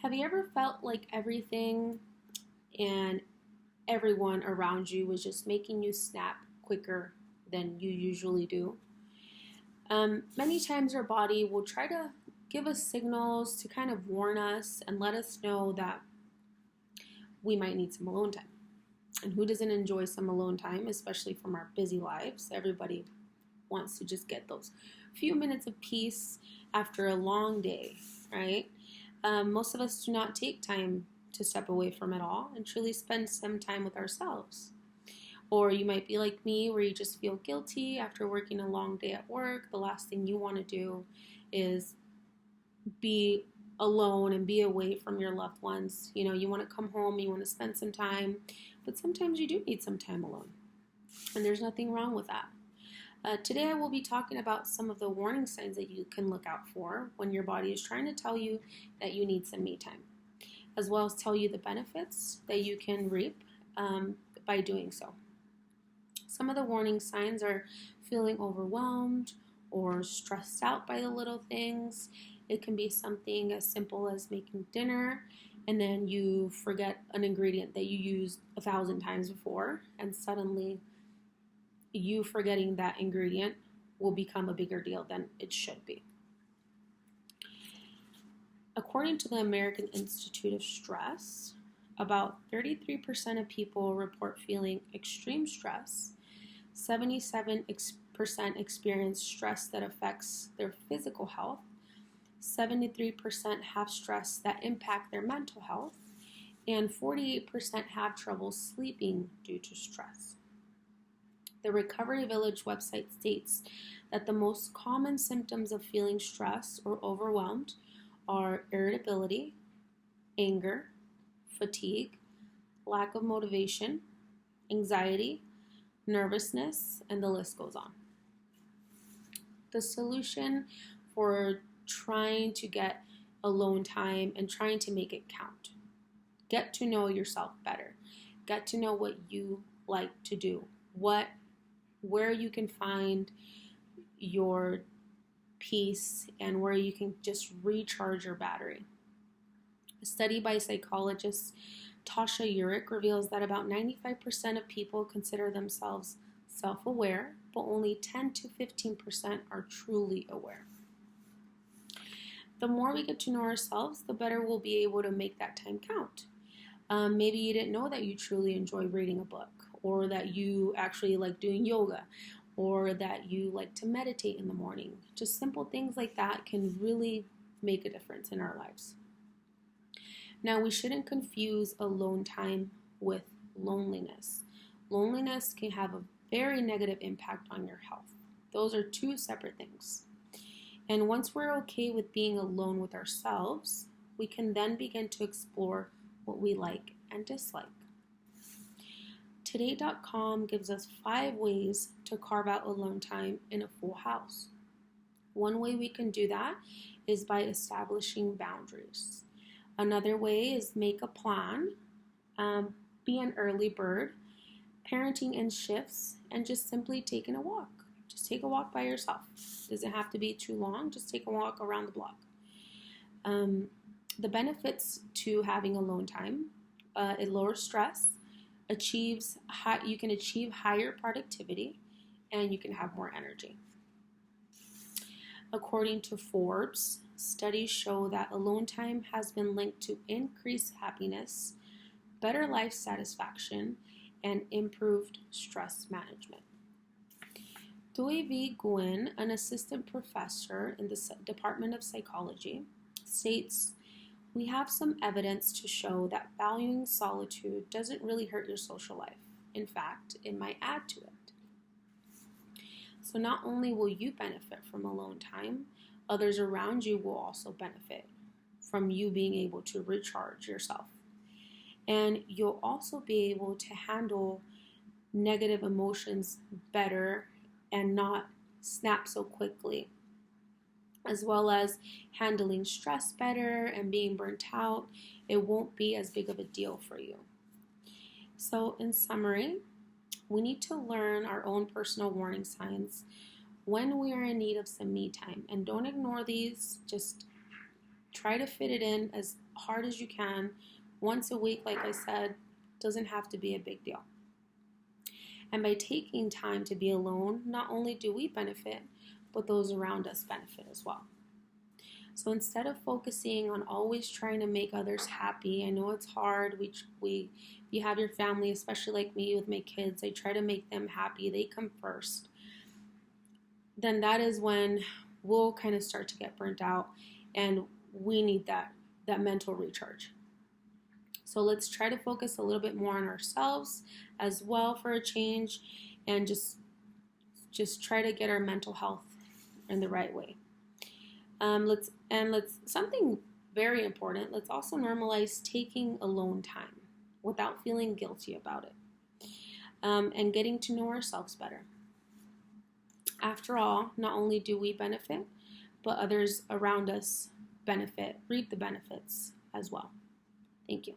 Have you ever felt like everything and everyone around you was just making you snap quicker than you usually do? Many times our body will try to give us signals to kind of warn us and let us know that we might need some alone time. And who doesn't enjoy some alone time, especially from our busy lives? Everybody wants to just get those few minutes of peace after a long day, right? Most of us do not take time to step away from it all and truly spend some time with ourselves. Or you might be like me, where you just feel guilty after working a long day at work. The last thing you want to do is be alone and be away from your loved ones. You know, you want to come home, you want to spend some time, but sometimes you do need some time alone. And there's nothing wrong with that. Today I will be talking about some of the warning signs that you can look out for when your body is trying to tell you that you need some me time, as well as tell you the benefits that you can reap by doing so. Some of the warning signs are feeling overwhelmed or stressed out by the little things. It can be something as simple as making dinner and then you forget an ingredient that you used 1,000 times before, and suddenly you forgetting that ingredient will become a bigger deal than it should be. According to the American Institute of Stress, about 33% of people report feeling extreme stress. 77% experience stress that affects their physical health. 73% have stress that impact their mental health. And 48% have trouble sleeping due to stress. The Recovery Village website states that the most common symptoms of feeling stressed or overwhelmed are irritability, anger, fatigue, lack of motivation, anxiety, nervousness, and the list goes on. The solution for trying to get alone time and trying to make it count. Get to know yourself better. Get to know what you like to do. Where you can find your peace and where you can just recharge your battery. A study by psychologist Tasha Eurich reveals that about 95% of people consider themselves self-aware, but only 10 to 15% are truly aware. The more we get to know ourselves, the better we'll be able to make that time count. Maybe you didn't know that you truly enjoy reading a book, or that you actually like doing yoga, or that you like to meditate in the morning. Just simple things like that can really make a difference in our lives. Now, we shouldn't confuse alone time with loneliness. Loneliness can have a very negative impact on your health. Those are two separate things. And once we're okay with being alone with ourselves, we can then begin to explore what we like and dislike. Today.com gives us 5 ways to carve out alone time in a full house. One way we can do that is by establishing boundaries. Another way is make a plan, be an early bird, parenting in shifts, and just simply taking a walk. Just take a walk by yourself. Doesn't have to be too long. Just take a walk around the block. The benefits to having alone time, it lowers stress, you can achieve higher productivity, and you can have more energy. According to Forbes, studies show that alone time has been linked to increased happiness, better life satisfaction, and improved stress management. Doi V. Nguyen, an assistant professor in the Department of Psychology, states, "We have some evidence to show that valuing solitude doesn't really hurt your social life. In fact, it might add to it." So not only will you benefit from alone time, others around you will also benefit from you being able to recharge yourself. And you'll also be able to handle negative emotions better and not snap so quickly, as well as handling stress better and being burnt out. It won't be as big of a deal for you. So in summary, we need to learn our own personal warning signs when we are in need of some me time. And don't ignore these. Just Try to fit it in as hard as you can. Once a week, like I said, doesn't have to be a big deal. And by taking time to be alone, not only do we benefit, but those around us benefit as well. So instead of focusing on always trying to make others happy, I know it's hard. You have your family, especially like me with my kids. I try to make them happy. They come first. Then that is when we'll kind of start to get burnt out, and we need that mental recharge. So let's try to focus a little bit more on ourselves as well for a change, and just try to get our mental health in the right way. Let's something very important. Let's also normalize taking alone time without feeling guilty about it, and getting to know ourselves better. After all, not only do we benefit, but others around us reap the benefits as well. Thank you.